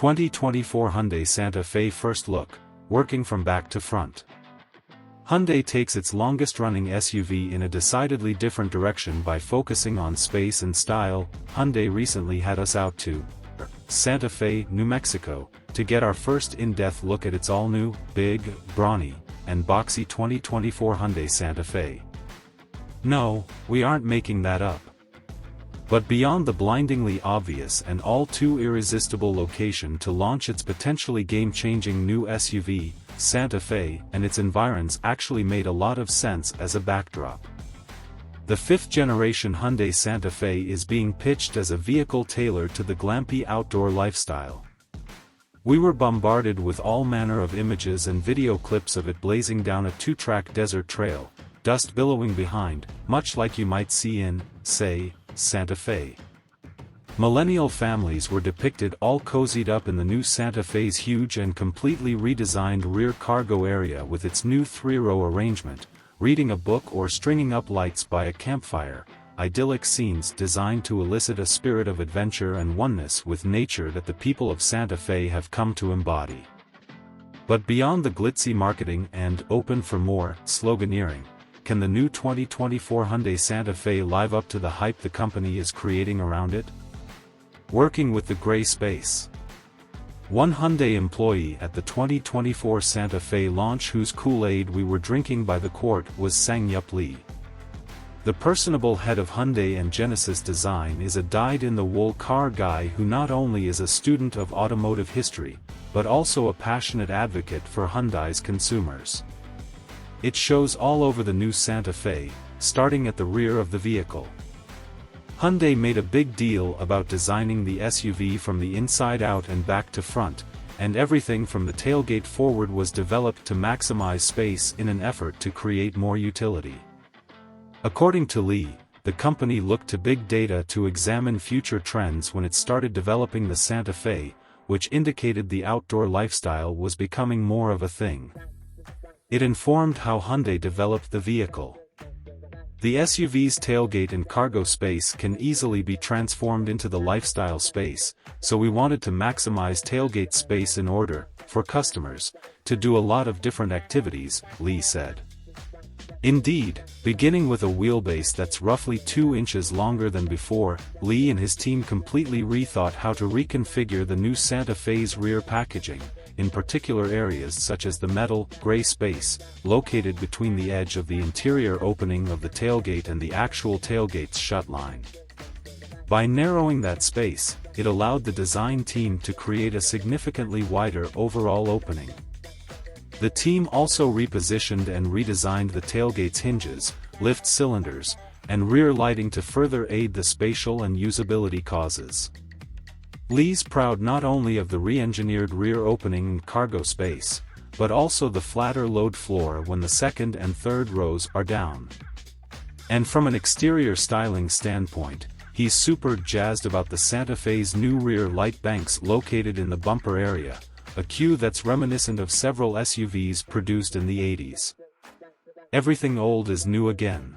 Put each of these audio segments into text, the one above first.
2024 Hyundai Santa Fe first look, working from back to front. Hyundai takes its longest-running SUV in a decidedly different direction by focusing on space and style. Hyundai recently had us out to Santa Fe, New Mexico, to get our first in-depth look at its all-new, big, brawny, and boxy 2024 Hyundai Santa Fe. No, we aren't making that up. But beyond the blindingly obvious and all too irresistible location to launch its potentially game-changing new SUV, Santa Fe and its environs actually made a lot of sense as a backdrop. The fifth-generation Hyundai Santa Fe is being pitched as a vehicle tailored to the glampy outdoor lifestyle. We were bombarded with all manner of images and video clips of it blazing down a two-track desert trail, dust billowing behind, much like you might see in, say, Santa Fe. Millennial families were depicted all cozied up in the new Santa Fe's huge and completely redesigned rear cargo area with its new three-row arrangement, reading a book or stringing up lights by a campfire, idyllic scenes designed to elicit a spirit of adventure and oneness with nature that the people of Santa Fe have come to embody. But beyond the glitzy marketing and "open for more" sloganeering, can the new 2024 Hyundai Santa Fe live up to the hype the company is creating around it? Working with the gray space. One Hyundai employee at the 2024 Santa Fe launch whose Kool-Aid we were drinking by the quart was Sang-Yup Lee. The personable head of Hyundai and Genesis Design is a dyed-in-the-wool car guy who not only is a student of automotive history, but also a passionate advocate for Hyundai's consumers. It shows all over the new Santa Fe, starting at the rear of the vehicle. Hyundai made a big deal about designing the SUV from the inside out and back to front, and everything from the tailgate forward was developed to maximize space in an effort to create more utility. According to Lee, the company looked to big data to examine future trends when it started developing the Santa Fe, which indicated the outdoor lifestyle was becoming more of a thing. It informed how Hyundai developed the vehicle. The SUV's tailgate and cargo space can easily be transformed into the lifestyle space, so we wanted to maximize tailgate space in order, for customers, to do a lot of different activities, Lee said. Indeed, beginning with a wheelbase that's roughly 2 inches longer than before, Lee and his team completely rethought how to reconfigure the new Santa Fe's rear packaging, in particular areas such as the metal, gray space, located between the edge of the interior opening of the tailgate and the actual tailgate's shut line. By narrowing that space, it allowed the design team to create a significantly wider overall opening. The team also repositioned and redesigned the tailgate's hinges, lift cylinders, and rear lighting to further aid the spatial and usability causes. Lee's proud not only of the re-engineered rear opening and cargo space, but also the flatter load floor when the second and third rows are down. And from an exterior styling standpoint, he's super jazzed about the Santa Fe's new rear light banks located in the bumper area, a cue that's reminiscent of several SUVs produced in the 80s. Everything old is new again.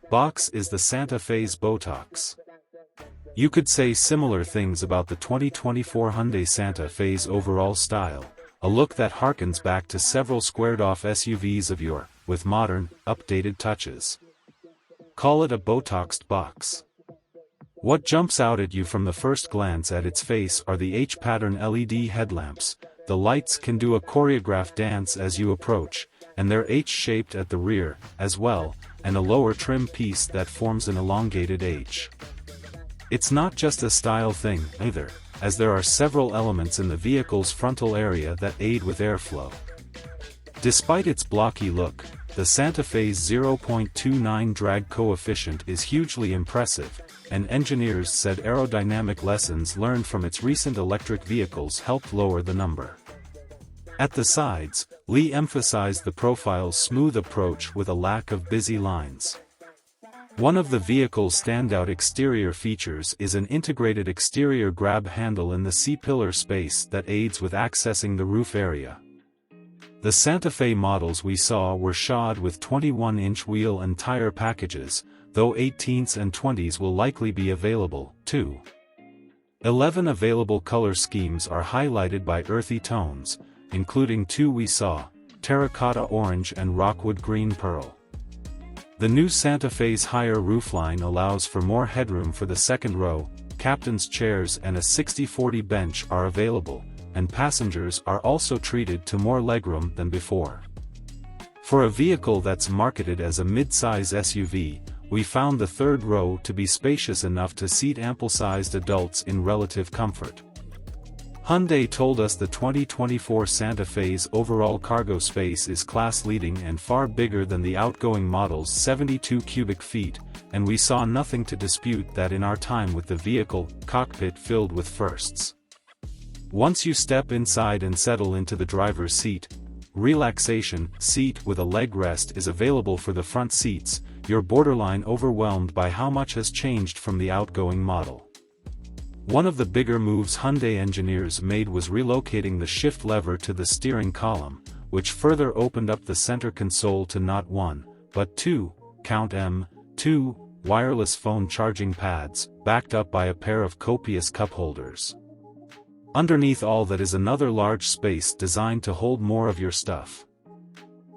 Box is the Santa Fe's Botox. You could say similar things about the 2024 Hyundai Santa Fe's overall style, a look that harkens back to several squared-off SUVs of yore, with modern, updated touches. Call it a Botoxed box. What jumps out at you from the first glance at its face are the H-pattern LED headlamps. The lights can do a choreographed dance as you approach, and they're H-shaped at the rear, as well, and a lower trim piece that forms an elongated H. It's not just a style thing, either, as there are several elements in the vehicle's frontal area that aid with airflow. Despite its blocky look, the Santa Fe's 0.29 drag coefficient is hugely impressive, and engineers said aerodynamic lessons learned from its recent electric vehicles helped lower the number. At the sides, Lee emphasized the profile's smooth approach with a lack of busy lines. One of the vehicle's standout exterior features is an integrated exterior grab handle in the C-pillar space that aids with accessing the roof area. The Santa Fe models we saw were shod with 21-inch wheel and tire packages, though 18s and 20s will likely be available, too. 11 available color schemes are highlighted by earthy tones, including 2 we saw, terracotta orange and rockwood green pearl. The new Santa Fe's higher roofline allows for more headroom for the second row, captain's chairs and a 60/40 bench are available, and passengers are also treated to more legroom than before. For a vehicle that's marketed as a mid-size SUV, we found the third row to be spacious enough to seat ample-sized adults in relative comfort. Hyundai told us the 2024 Santa Fe's overall cargo space is class-leading and far bigger than the outgoing model's 72 cubic feet, and we saw nothing to dispute that in our time with the vehicle, cockpit filled with firsts. Once you step inside and settle into the driver's seat, relaxation seat with a leg rest is available for the front seats. You're borderline overwhelmed by how much has changed from the outgoing model. One of the bigger moves Hyundai engineers made was relocating the shift lever to the steering column, which further opened up the center console to not 1, but 2, count 2, wireless phone charging pads, backed up by a pair of copious cup holders. Underneath all that is another large space designed to hold more of your stuff.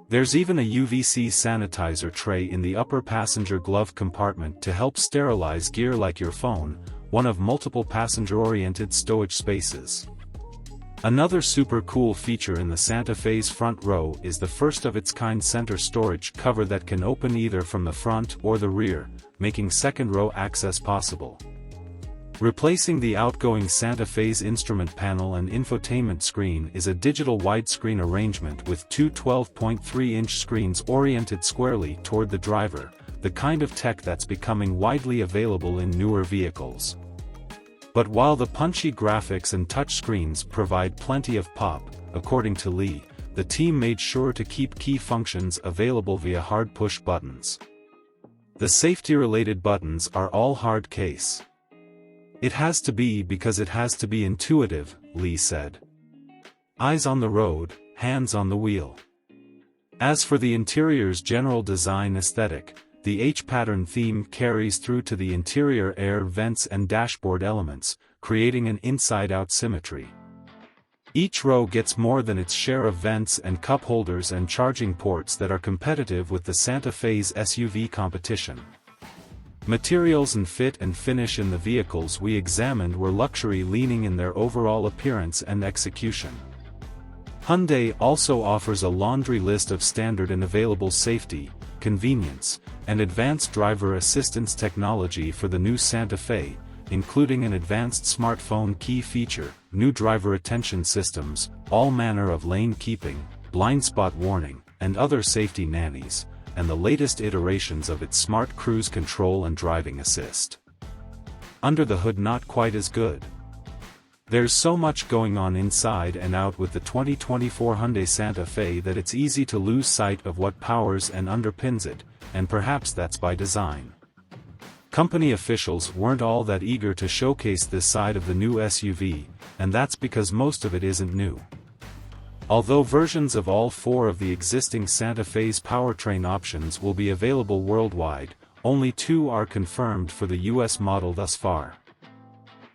There's even a UVC sanitizer tray in the upper passenger glove compartment to help sterilize gear like your phone, one of multiple passenger-oriented stowage spaces. Another super cool feature in the Santa Fe's front row is the first-of-its-kind center storage cover that can open either from the front or the rear, making second-row access possible. Replacing the outgoing Santa Fe's instrument panel and infotainment screen is a digital widescreen arrangement with two 12.3-inch screens oriented squarely toward the driver, the kind of tech that's becoming widely available in newer vehicles. But while the punchy graphics and touchscreens provide plenty of pop, according to Lee, the team made sure to keep key functions available via hard push buttons. The safety-related buttons are all hard case. It has to be because it has to be intuitive, Lee said. Eyes on the road, hands on the wheel. As for the interior's general design aesthetic, the H-pattern theme carries through to the interior air vents and dashboard elements, creating an inside-out symmetry. Each row gets more than its share of vents and cup holders and charging ports that are competitive with the Santa Fe's SUV competition. Materials and fit and finish in the vehicles we examined were luxury-leaning in their overall appearance and execution. Hyundai also offers a laundry list of standard and available safety, convenience, and advanced driver assistance technology for the new Santa Fe, including an advanced smartphone key feature, new driver attention systems, all manner of lane keeping, blind spot warning, and other safety nannies, and the latest iterations of its smart cruise control and driving assist. Under the hood, not quite as good. There's so much going on inside and out with the 2024 Hyundai Santa Fe that it's easy to lose sight of what powers and underpins it, and perhaps that's by design. Company officials weren't all that eager to showcase this side of the new SUV, and that's because most of it isn't new. Although versions of all 4 of the existing Santa Fe's powertrain options will be available worldwide, only 2 are confirmed for the US model thus far.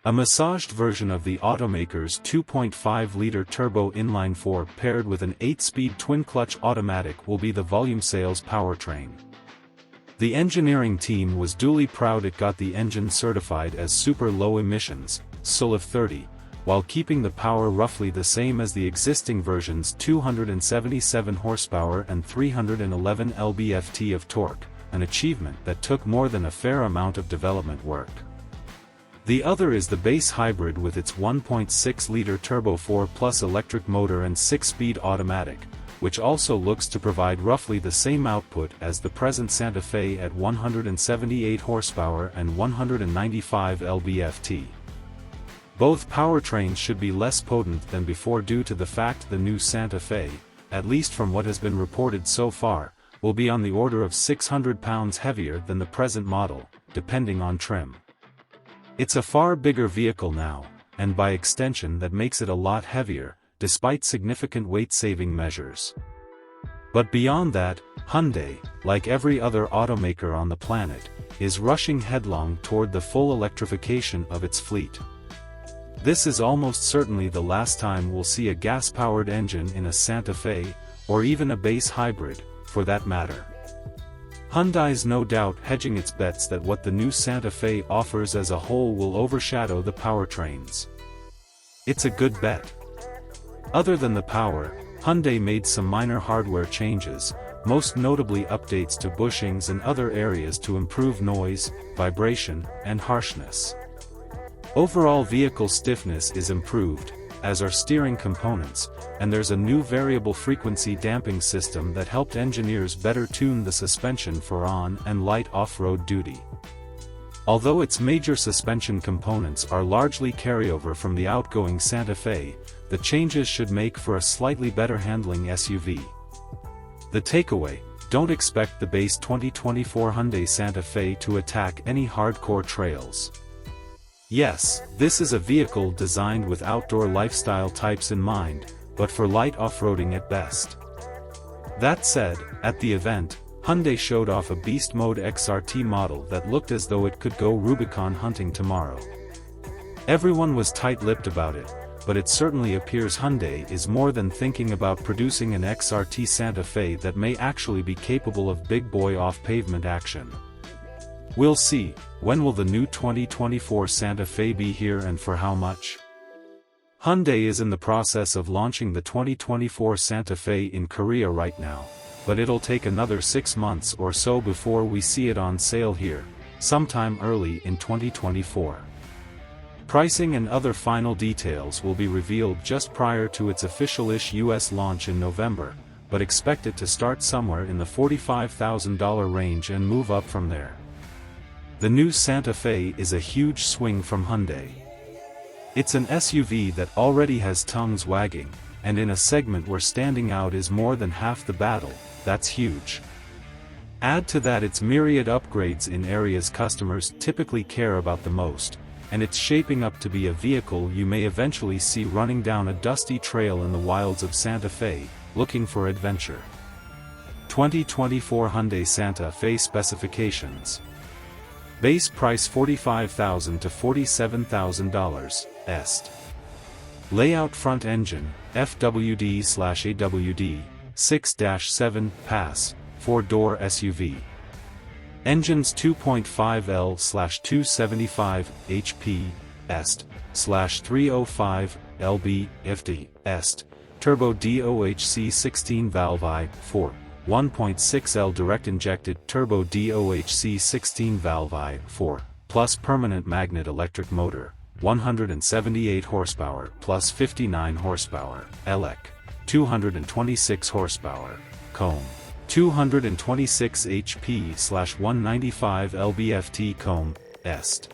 A massaged version of the automaker's 2.5-liter turbo inline-4 paired with an 8-speed twin-clutch automatic will be the volume sales powertrain. The engineering team was duly proud it got the engine certified as super low emissions, SULF 30, while keeping the power roughly the same as the existing version's 277 horsepower and 311 lb-ft of torque, an achievement that took more than a fair amount of development work. The other is the base hybrid with its 1.6-liter turbo 4+ electric motor and 6-speed automatic, which also looks to provide roughly the same output as the present Santa Fe at 178 horsepower and 195 lb-ft. Both powertrains should be less potent than before due to the fact the new Santa Fe, at least from what has been reported so far, will be on the order of 600 pounds heavier than the present model, depending on trim. It's a far bigger vehicle now, and by extension that makes it a lot heavier, despite significant weight-saving measures. But beyond that, Hyundai, like every other automaker on the planet, is rushing headlong toward the full electrification of its fleet. This is almost certainly the last time we'll see a gas-powered engine in a Santa Fe, or even a base hybrid, for that matter. Hyundai's no doubt hedging its bets that what the new Santa Fe offers as a whole will overshadow the powertrains. It's a good bet. Other than the power, Hyundai made some minor hardware changes, most notably updates to bushings and other areas to improve noise, vibration, and harshness. Overall vehicle stiffness is improved, as are steering components, and there's a new variable frequency damping system that helped engineers better tune the suspension for on- and light off-road duty. Although its major suspension components are largely carryover from the outgoing Santa Fe, the changes should make for a slightly better handling SUV. The takeaway: don't expect the base 2024 Hyundai Santa Fe to attack any hardcore trails. Yes, this is a vehicle designed with outdoor lifestyle types in mind, but for light off-roading at best. That said, at the event, Hyundai showed off a Beast Mode XRT model that looked as though it could go Rubicon hunting tomorrow. Everyone was tight-lipped about it, but it certainly appears Hyundai is more than thinking about producing an XRT Santa Fe that may actually be capable of big boy off-pavement action. We'll see. When will the new 2024 Santa Fe be here and for how much? Hyundai is in the process of launching the 2024 Santa Fe in Korea right now, but it'll take another 6 months or so before we see it on sale here, sometime early in 2024. Pricing and other final details will be revealed just prior to its official-ish US launch in November, but expect it to start somewhere in the $45,000 range and move up from there. The new Santa Fe is a huge swing from Hyundai. It's an SUV that already has tongues wagging, and in a segment where standing out is more than half the battle, that's huge. Add to that its myriad upgrades in areas customers typically care about the most, and it's shaping up to be a vehicle you may eventually see running down a dusty trail in the wilds of Santa Fe, looking for adventure. 2024 Hyundai Santa Fe specifications. Base price $45,000 to $47,000, est. Layout: front engine, FWD/AWD, 6-7, pass, 4-door SUV. Engines 2.5L/275 HP, est, /305 lb, FD, est, turbo DOHC 16 valve I4. 1.6L direct-injected turbo DOHC 16 valve I4, plus permanent magnet electric motor, 178 horsepower plus 59 horsepower, ELEC, 226 horsepower, comb, 226 HP/195 lb-ft comb, est.